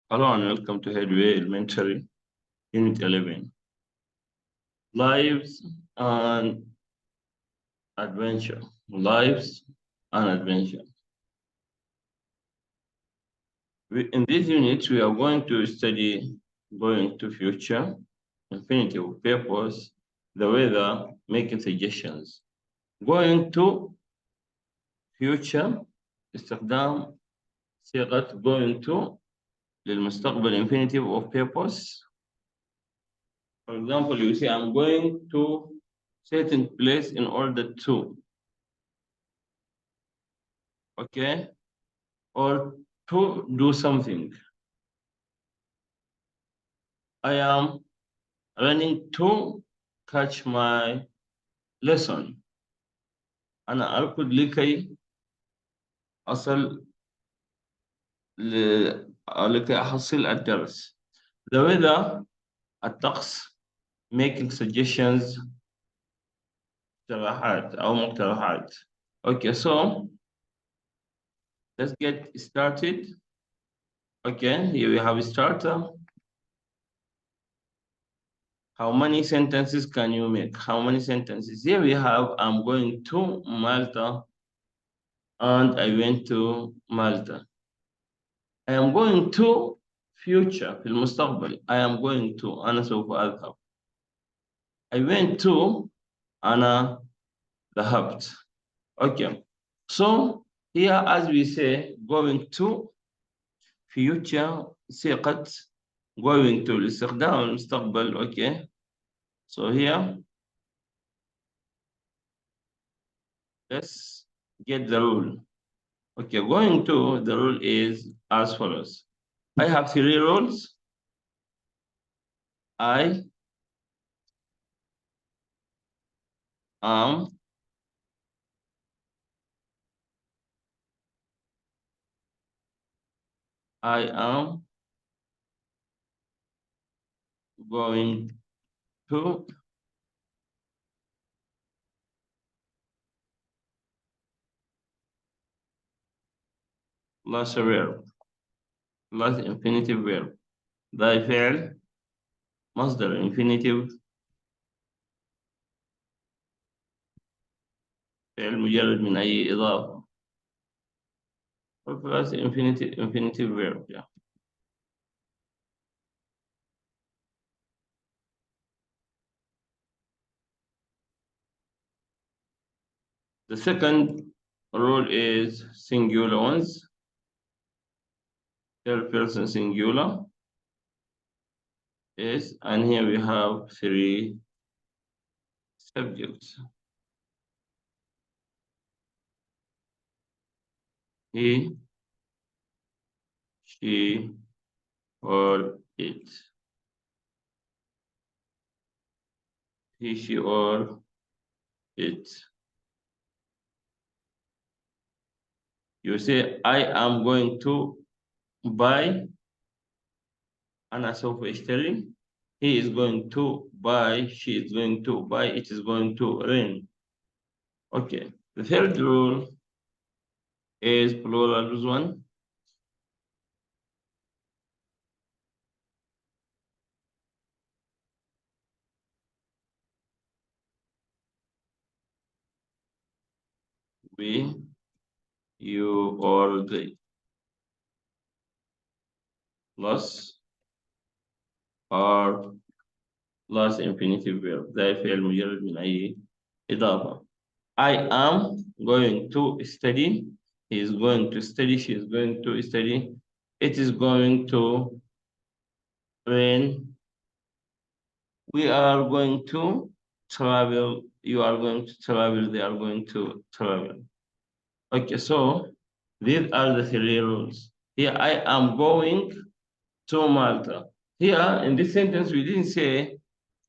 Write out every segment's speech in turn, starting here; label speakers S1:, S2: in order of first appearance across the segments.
S1: Hello and welcome to Headway Elementary, Unit 11. Lives and Adventure. Lives and Adventure. In this unit, we are going to study going to future, infinitive purpose, the weather, making suggestions. Going to future, استخدام صيغة going to للمستقبل infinitive of purpose. For example, you say, I'm going to certain place in order to, okay, or to do something. I am running to catch my lesson. أنا أركض لكي أصل لكي أحصل الدرس. The weather, الطقس, making suggestions, اقتراحات أو مقترحات. Okay, so let's get started. Okay, here we have a starter. How many sentences can you make? How many sentences? Here we have, I'm going to Malta and I went to Malta. I am going to future في المستقبل. I am going to أنا سوف أذهب. I went to أنا ذهبت. Okay. So here as we say going to future صيغة going to لاستخدام المستقبل. Okay. So here let's get the rule. Okay, going to, the rule is as follows. I have three rules. I am going to plus a verb plus infinitive verb. ده فعل مصدر infinitive فعل مجرد من أي إضافة plus infinitive verb. Yeah. The second rule is singular ones. Third person singular is, and here we have three subjects. He, she, or it. He, she, or it. You say, I am going to buy أنا سوف أشتري. He is going to buy. She is going to buy. It is going to rain. Okay. The third rule is plural one. We, you, or they. Plus or plus infinitive verb. ده فعل مجرد من أي إضافة. I am going to study. He is going to study. She is going to study. It is going to rain. We are going to travel. You are going to travel. They are going to travel. Okay, so these are the three rules. Here, I am going to Malta. Here, in this sentence, we didn't say,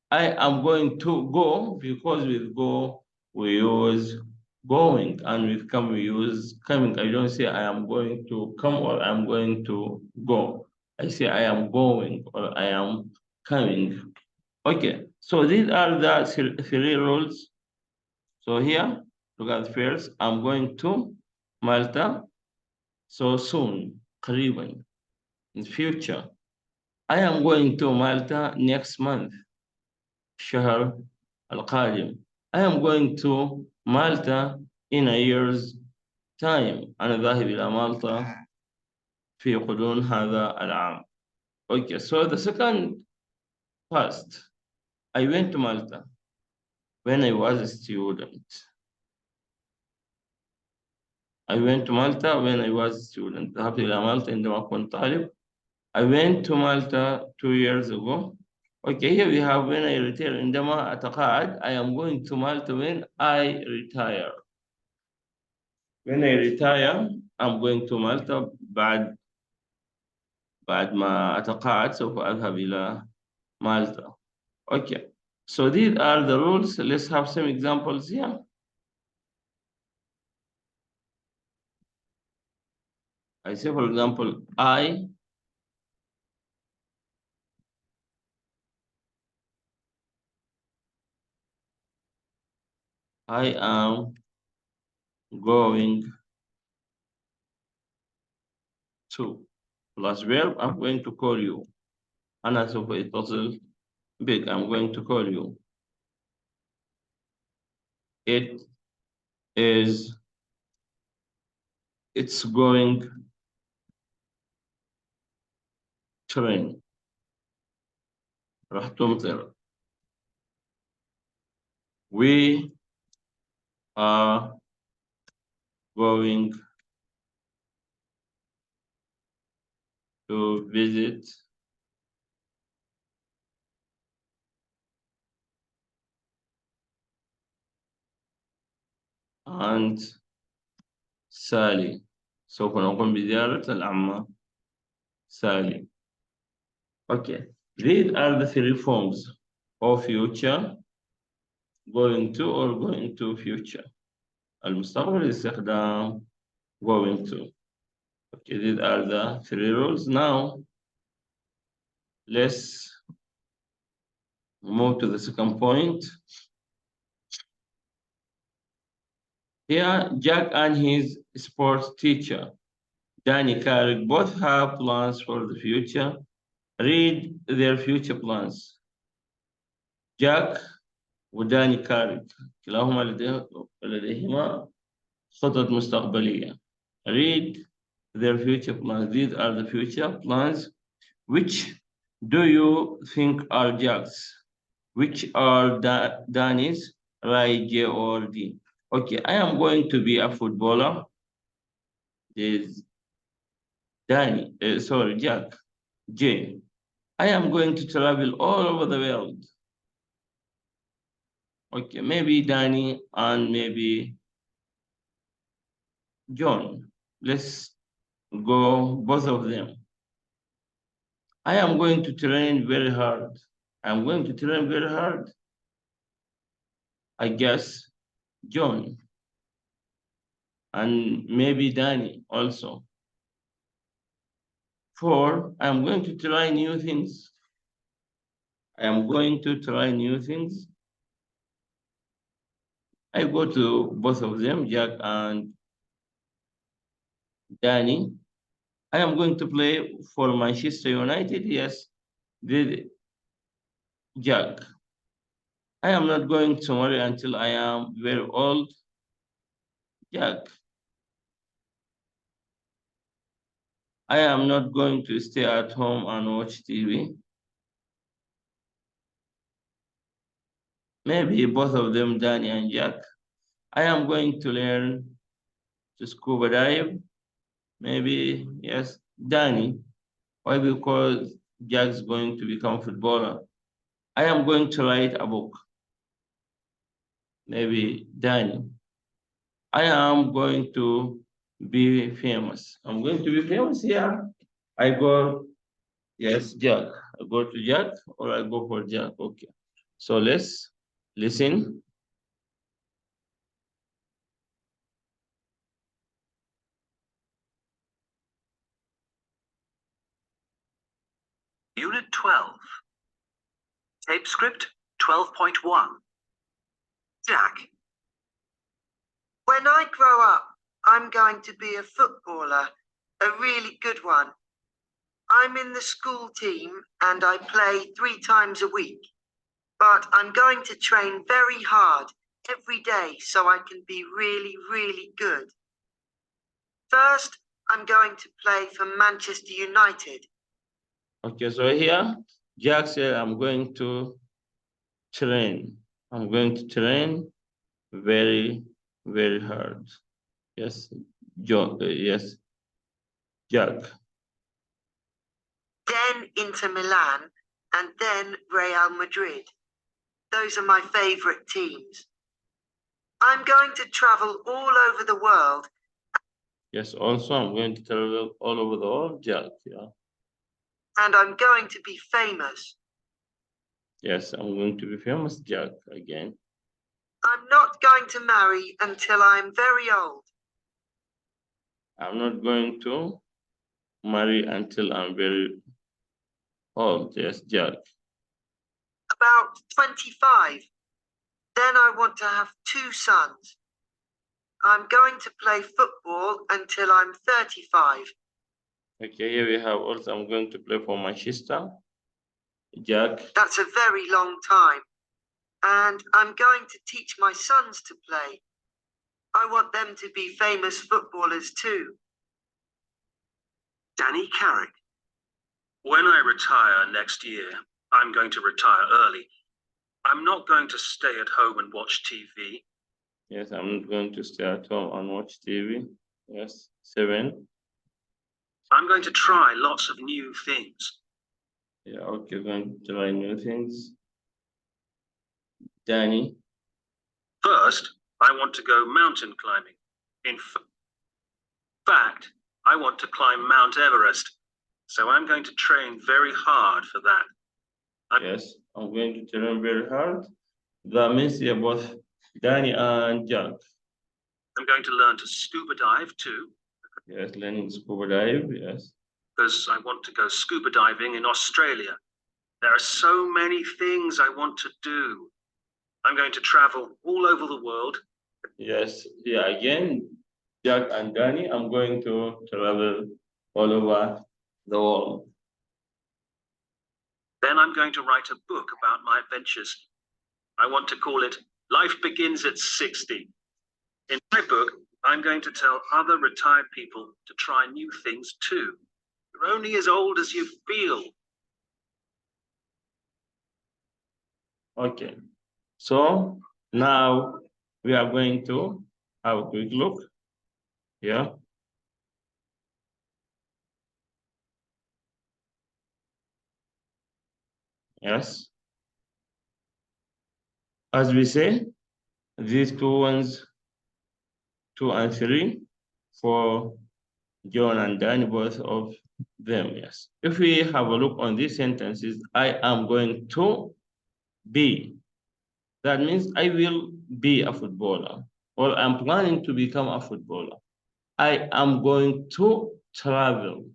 S1: I am going to go, because with go, we use going, and with come, we use coming. I don't say I am going to come or I am going to go. I say I am going or I am coming. Okay, so these are the three rules. So here, look at first, I'm going to Malta so soon, قريبا. in future. I am going to Malta next month. الشهر القادم. I am going to Malta in a year's time. أنا ذاهب إلى مالطا في غضون هذا العام. Okay, so the second past. I went to Malta when I was a student. I went to Malta when I was a student. ذهبت إلى مالطا عندما كنت طالب. I went to Malta 2 years ago. Okay, here we have when I retire. عندما أتقاعد. I am going to Malta when I retire. When I retire, I'm going to Malta. بعد ما أتقاعد سوف أذهب إلى مالطا. Okay, so these are the rules. Let's have some examples here. I say, for example, I am going to plus verb. I'm going to call you. أنا سوف أتصل بك. I'm going to call you. It's going to rain. راح تمطر. We are going to visit Aunt Sally. سوف نقوم بزيارة العمة Sally. Okay, these are the three forms of future: going to or going to future. المستقبل استخدام going to. Okay, these are the three rules. Now, let's move to the second point. Here, Jack and his sports teacher, Danny Carrick, both have plans for the future. Read their future plans. Jack وداني كاريك كلاهما لديهما خطط مستقبلية. Read their future plans. These are the future plans. Which do you think are Jack's? Which are Danny's? Right, J or D? Okay, I am going to be a footballer. There's Danny, sorry, Jack. J. I am going to travel all over the world. Okay, maybe Danny and maybe John. Let's go, both of them. I am going to train very hard. I'm going to train very hard. I guess John. And maybe Danny also. 4, I'm going to try new things. I am going to try new things. I go to both of them, Jack and Danny. I am going to play for Manchester United. Yes, did Jack. I am not going to marry until I am very old. Jack. I am not going to stay at home and watch TV. Maybe both of them, Danny and Jack. I am going to learn to scuba dive. Maybe, yes, Danny. Why? Because Jack's going to become a footballer. I am going to write a book. Maybe Danny. I am going to be famous. I'm going to be famous here. I go, yes, Jack. I go to Jack or I go for Jack. Okay. So let's listen.
S2: Unit 12. Tape script 12.1. Jack.
S3: When I grow up, I'm going to be a footballer, a really good one.
S2: I'm in the school team and I play 3 times a week, but I'm going to train very hard every day so I can be really, really good. First, I'm going to play for Manchester United.
S1: Okay, so here, Jack said, I'm going to train. I'm going to train very, very hard. Yes, yes, Jack.
S2: Then Inter Milan, and then Real Madrid. Those are my favorite teams. I'm going to travel all over the world.
S1: Yes, also I'm going to travel all over the world, Jack, yeah.
S2: And I'm going to be famous.
S1: Yes, I'm going to be famous, Jack, again.
S2: I'm not going to marry until I'm very old.
S1: I'm not going to marry until I'm very old, yes, Jack.
S2: About 25. Then I want to have 2 sons. I'm going to play football until I'm 35.
S1: Okay, here we have also, I'm going to play for Manchester, Jack.
S2: That's a very long time. And I'm going to teach my sons to play. I want them to be famous footballers too. Danny Carrick. When I retire next year, I'm going to retire early. I'm not going to stay at home and watch TV.
S1: Yes, I'm not going to stay at home and watch TV. Yes, 7.
S2: I'm going to try lots of new things.
S1: Yeah, okay, going to try new things. Danny.
S2: First, I want to go mountain climbing. In fact, I want to climb Mount Everest. So I'm going to train very hard for that.
S1: Yes, I'm going to train very hard. That means yeah, both Danny and Jack.
S2: I'm going to learn to scuba dive too.
S1: Yes, learning scuba dive, yes.
S2: Because I want to go scuba diving in Australia. There are so many things I want to do. I'm going to travel all over the world.
S1: Yes, yeah, again, Jack and Danny, I'm going to travel all over the world.
S2: Then I'm going to write a book about my adventures. I want to call it Life Begins at 60. In my book, I'm going to tell other retired people to try new things too. You're only as old as you feel.
S1: Okay, so now we are going to have a quick look. Yeah. Yes. As we say, these 2 ones, 2 and 3, for John and Danny, both of them, yes. If we have a look on these sentences, I am going to be. That means I will be a footballer, or I'm planning to become a footballer. I am going to travel.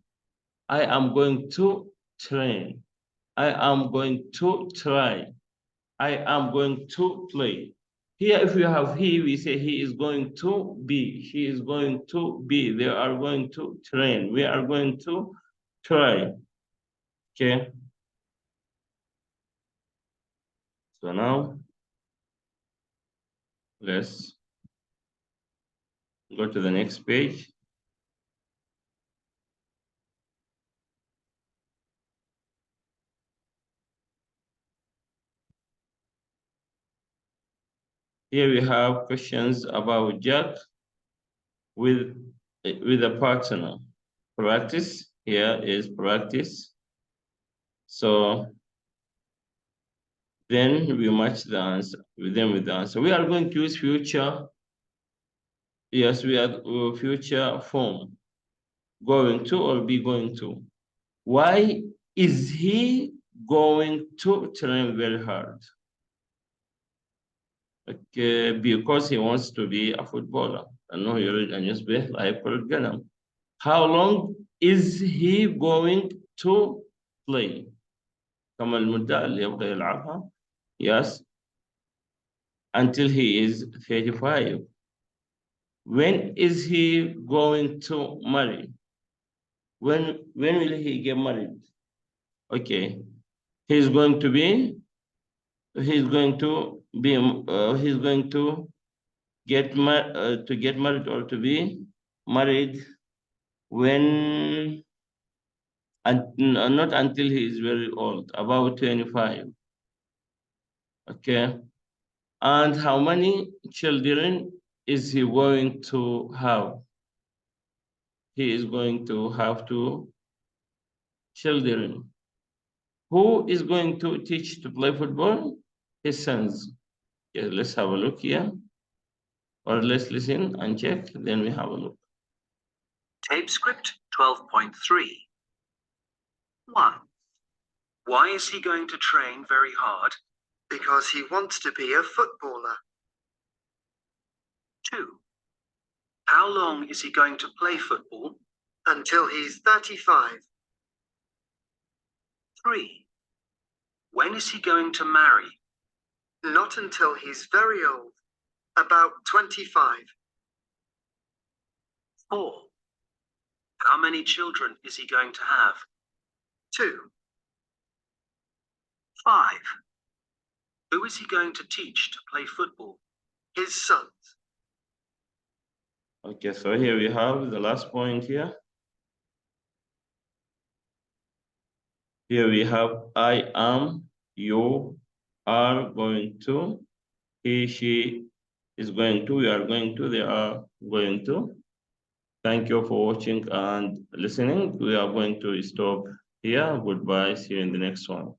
S1: I am going to train. I am going to try. I am going to play. Here, if you have he, we say he is going to be. She is going to be. They are going to train. We are going to try. Okay. So now, let's go to the next page. Here we have questions about Jack with a partner. Practice, here is practice. So then we match the answer with the answer. We are going to use future. Yes, we are future form. Going to or be going to. Why is he going to train very hard? Okay, because he wants to be a footballer. أنه يريد أن يصبح لاعب كرة قدم. How long is he going to play? كما المدة اللي يبغى يلعبها. Yes. Until he is 35. When is he going to marry? When will he get married? Okay, he's going to get married or to be married when, and not until he is very old, about 25. Okay, and how many children is he going to have? He is going to have 2 children. Who is going to teach to play football? His sons. Yeah, let's have a look here. Or let's listen and check, then we have a look.
S3: Tape script 12.3. 1. Why is he going to train very hard?
S2: Because he wants to be a footballer.
S3: 2. How long is he going to play football?
S2: Until he's 35.
S3: 3. When is he going to marry?
S2: Not until he's very old, about 25.
S3: 4. How many children is he going to have?
S2: 2.
S3: 5. Who is he going to teach to play football?
S2: His sons.
S1: Okay, so here we have the last point here. Here we have I am, you are going to, he, she is going to, we are going to, they are going to. Thank you for watching and listening. We are going to stop here. Goodbye. See you in the next one.